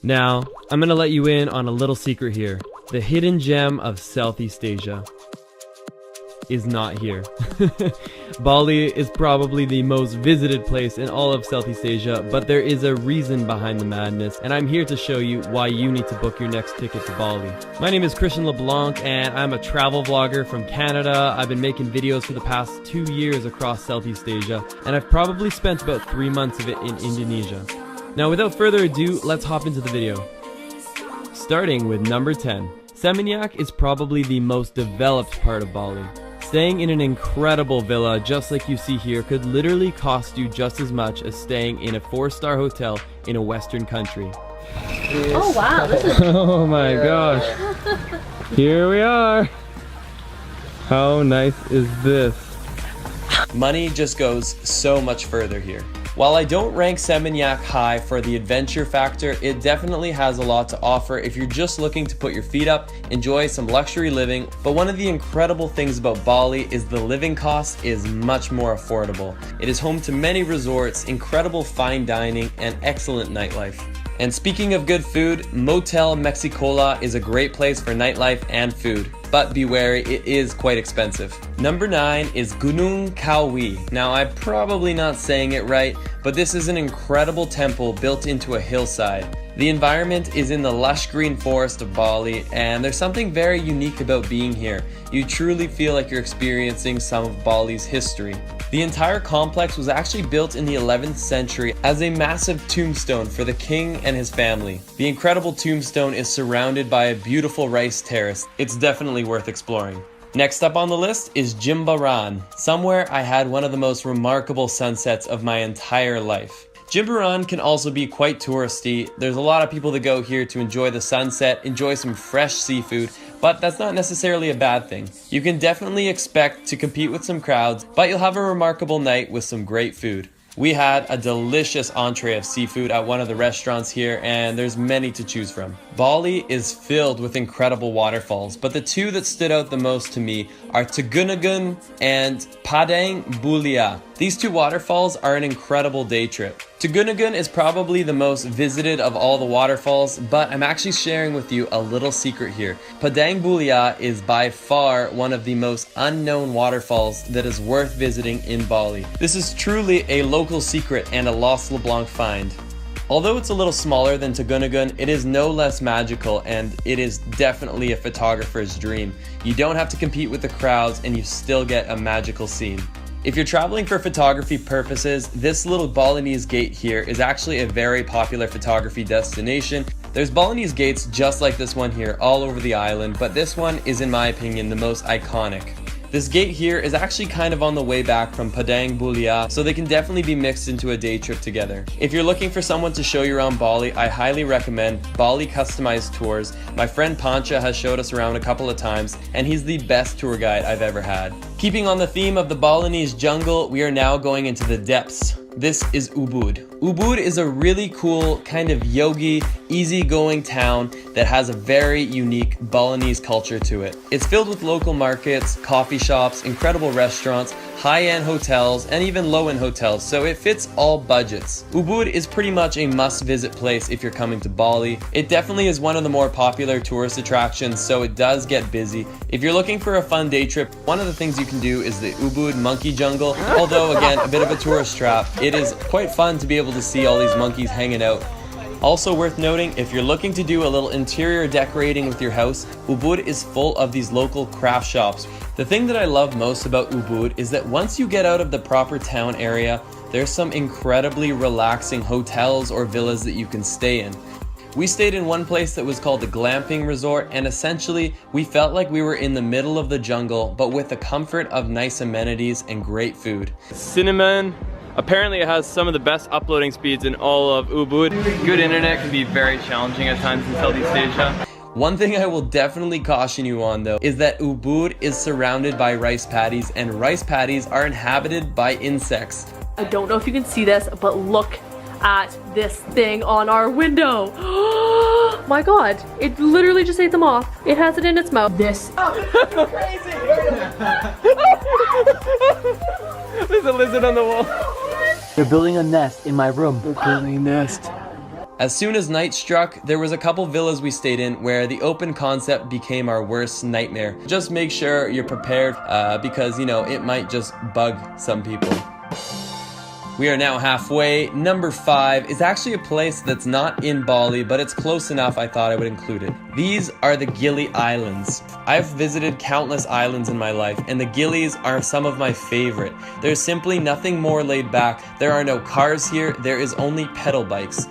Now, I'm gonna let you in on a little secret here. The hidden gem of Southeast Asia is not here. Bali is probably the most visited place in all of Southeast Asia, but there is a reason behind the madness, and I'm here to show you why you need to book your next ticket to Bali. My name is Christian LeBlanc, and I'm a travel vlogger from Canada. I've been making videos for the past 2 years across Southeast Asia, and I've probably spent about 3 months of it in Indonesia. Now, without further ado, let's hop into the video. Starting with number 10. Seminyak is probably the most developed part of Bali. Staying in an incredible villa just like you see here could literally cost you just as much as staying in a 4-star hotel in a Western country. Oh wow, this is... Oh my gosh. Here we are. How nice is this? Money just goes so much further here. While I don't rank Seminyak high for the adventure factor, it definitely has a lot to offer if you're just looking to put your feet up, enjoy some luxury living. But one of the incredible things about Bali is the living cost is much more affordable. It is home to many resorts, incredible fine dining, and excellent nightlife. And speaking of good food, Motel Mexicola is a great place for nightlife and food. But be wary, it is quite expensive. Number 9 is Gunung Kawi. Now, I'm probably not saying it right, but this is an incredible temple built into a hillside. The environment is in the lush green forest of Bali, and there's something very unique about being here. You truly feel like you're experiencing some of Bali's history. The entire complex was actually built in the 11th century as a massive tombstone for the king and his family. The incredible tombstone is surrounded by a beautiful rice terrace. It's definitely worth exploring. Next up on the list is Jimbaran, somewhere I had one of the most remarkable sunsets of my entire life. Jimbaran can also be quite touristy. There's a lot of people that go here to enjoy the sunset, enjoy some fresh seafood, but that's not necessarily a bad thing. You can definitely expect to compete with some crowds, but you'll have a remarkable night with some great food. We had a delicious entree of seafood at one of the restaurants here, and there's many to choose from. Bali is filled with incredible waterfalls, but the two that stood out the most to me are Tugunagun and Padang Bulia. These two waterfalls are an incredible day trip. Tugunagun is probably the most visited of all the waterfalls, but I'm actually sharing with you a little secret here. Padang Bulia is by far one of the most unknown waterfalls that is worth visiting in Bali. This is truly a local secret and a Lost LeBlanc find. Although it's a little smaller than Tugunagun, it is no less magical, and it is definitely a photographer's dream. You don't have to compete with the crowds, and you still get a magical scene. If you're traveling for photography purposes, this little Balinese gate here is actually a very popular photography destination. There's Balinese gates just like this one here all over the island, but this one is, in my opinion, the most iconic. This gate here is actually kind of on the way back from Padang Bulia, so they can definitely be mixed into a day trip together. If you're looking for someone to show you around Bali, I highly recommend Bali Customized Tours. My friend Pancha has showed us around a couple of times, and he's the best tour guide I've ever had. Keeping on the theme of the Balinese jungle, we are now going into the depths. This is Ubud. Ubud is a really cool, kind of yogi, easygoing town that has a very unique Balinese culture to it. It's filled with local markets, coffee shops, incredible restaurants, high-end hotels, and even low-end hotels, so it fits all budgets. Ubud is pretty much a must-visit place if you're coming to Bali. It definitely is one of the more popular tourist attractions, so it does get busy. If you're looking for a fun day trip, one of the things you can do is the Ubud Monkey Jungle, although again, a bit of a tourist trap. It is quite fun to be able to see all these monkeys hanging out. Also worth noting, if you're looking to do a little interior decorating with your house, Ubud is full of these local craft shops. The thing that I love most about Ubud is that once you get out of the proper town area, there's some incredibly relaxing hotels or villas that you can stay in. We stayed in one place that was called the Glamping Resort, and essentially we felt like we were in the middle of the jungle, but with the comfort of nice amenities and great food. Cinnamon. Apparently it has some of the best uploading speeds in all of Ubud. Good internet can be very challenging at times in Southeast Asia. One thing I will definitely caution you on though is that Ubud is surrounded by rice paddies, and rice paddies are inhabited by insects. I don't know if you can see this, but look at this thing on our window. My god, it literally just ate them off. It has it in its mouth. This. You're crazy! There's a lizard on the wall. They're building a nest in my room. They're building a nest. As soon as night struck, there was a couple villas we stayed in where the open concept became our worst nightmare. Just make sure you're prepared because, you know, it might just bug some people. We are now halfway. Number 5 is actually a place that's not in Bali, but it's close enough I thought I would include it. These are the Gili Islands. I've visited countless islands in my life, and the Gilis are some of my favorite. There's simply nothing more laid back. There are no cars here, there is only pedal bikes.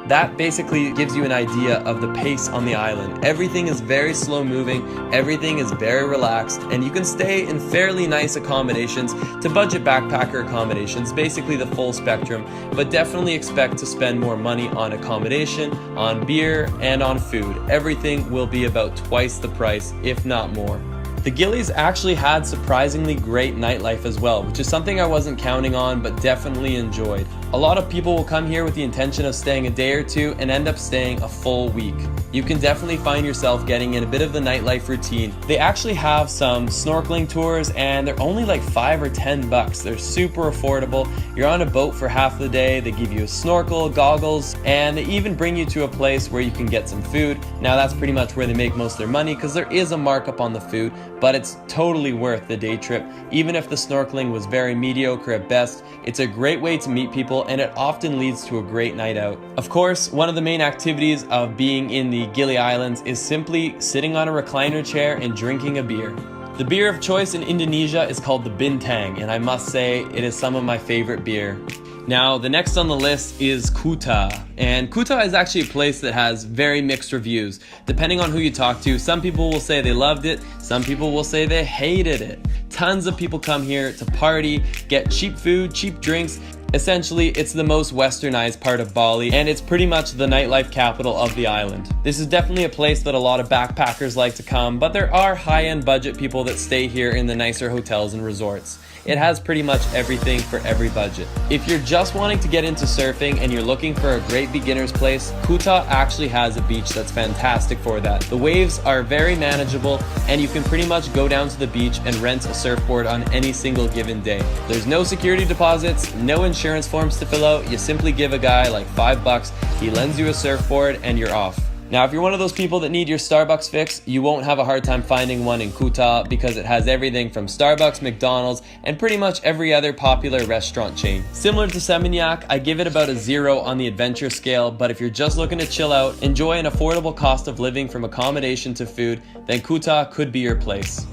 That basically gives you an idea of the pace on the island. Everything is very slow moving, everything is very relaxed, and you can stay in fairly nice accommodations to budget backpacker accommodations, basically the full spectrum, but definitely expect to spend more money on accommodation, on beer, and on food. Everything will be about twice the price, if not more. The Gilis actually had surprisingly great nightlife as well, which is something I wasn't counting on but definitely enjoyed. A lot of people will come here with the intention of staying a day or two and end up staying a full week. You can definitely find yourself getting in a bit of the nightlife routine. They actually have some snorkeling tours and they're only like $5 or $10. They're super affordable. You're on a boat for half the day, they give you a snorkel, goggles, and they even bring you to a place where you can get some food. Now that's pretty much where they make most of their money because there is a markup on the food, but it's totally worth the day trip. Even if the snorkeling was very mediocre at best, it's a great way to meet people and it often leads to a great night out. Of course, one of the main activities of being in the Gili Islands is simply sitting on a recliner chair and drinking a beer. The beer of choice in Indonesia is called the Bintang, and I must say it is some of my favorite beer. Now, the next on the list is Kuta, and Kuta is actually a place that has very mixed reviews. Depending on who you talk to, some people will say they loved it, some people will say they hated it. Tons of people come here to party, get cheap food, cheap drinks. Essentially, it's the most westernized part of Bali, and it's pretty much the nightlife capital of the island. This is definitely a place that a lot of backpackers like to come, but there are high-end budget people that stay here in the nicer hotels and resorts. It has pretty much everything for every budget. If you're just wanting to get into surfing and you're looking for a great beginner's place, Kuta actually has a beach that's fantastic for that. The waves are very manageable and you can pretty much go down to the beach and rent a surfboard on any single given day. There's no security deposits, no insurance forms to fill out. You simply give a guy like $5, he lends you a surfboard and you're off. Now, if you're one of those people that need your Starbucks fix, you won't have a hard time finding one in Kuta because it has everything from Starbucks, McDonald's, and pretty much every other popular restaurant chain. Similar to Seminyak, I give it about a 0 on the adventure scale, but if you're just looking to chill out, enjoy an affordable cost of living from accommodation to food, then Kuta could be your place.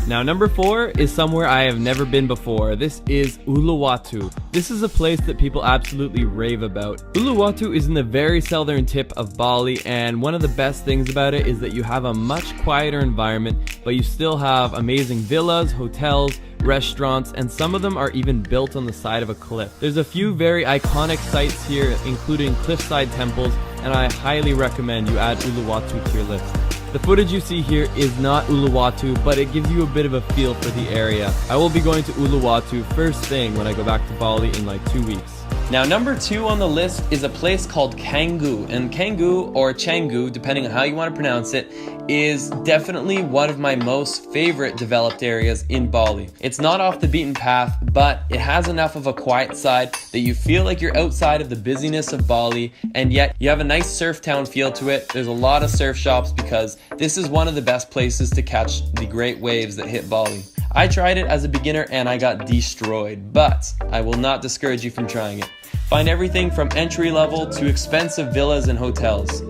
Now, number 4 is somewhere I have never been before. This is Uluwatu. This is a place that people absolutely rave about. Uluwatu is in the very southern tip of Bali, and one of the best things about it is that you have a much quieter environment, but you still have amazing villas, hotels, restaurants, and some of them are even built on the side of a cliff. There's a few very iconic sites here, including cliffside temples, and I highly recommend you add Uluwatu to your list. The footage you see here is not Uluwatu, but it gives you a bit of a feel for the area. I will be going to Uluwatu first thing when I go back to Bali in like 2 weeks. Now, number 2 on the list is a place called Canggu, and Canggu, or Canggu, depending on how you want to pronounce it, is definitely one of my most favorite developed areas in Bali. It's not off the beaten path, but it has enough of a quiet side that you feel like you're outside of the busyness of Bali, and yet you have a nice surf town feel to it. There's a lot of surf shops because this is one of the best places to catch the great waves that hit Bali. I tried it as a beginner and I got destroyed, but I will not discourage you from trying it. Find everything from entry level to expensive villas and hotels.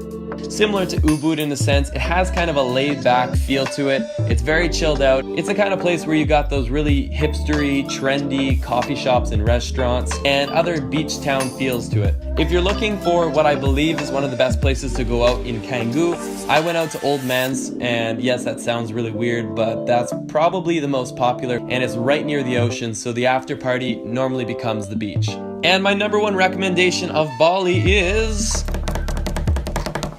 Similar to Ubud in a sense, it has kind of a laid back feel to it. It's very chilled out. It's the kind of place where you got those really hipstery, trendy coffee shops and restaurants and other beach town feels to it. If you're looking for what I believe is one of the best places to go out in Canggu, I went out to Old Man's, and yes, that sounds really weird, but that's probably the most popular and it's right near the ocean, so the after party normally becomes the beach. And my number 1 recommendation of Bali is...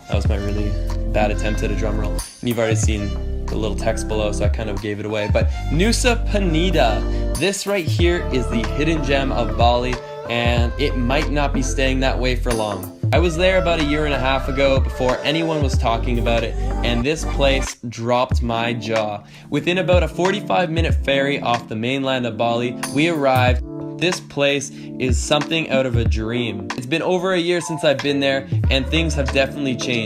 That was my really bad attempt at a drum roll. And you've already seen the little text below, so I kind of gave it away. But Nusa Penida. This right here is the hidden gem of Bali, and it might not be staying that way for long. I was there about a year and a half ago before anyone was talking about it, and this place dropped my jaw. Within about a 45-minute ferry off the mainland of Bali, we arrived. this place is something out of a dream. It's been over a year since I've been there, and things have definitely changed.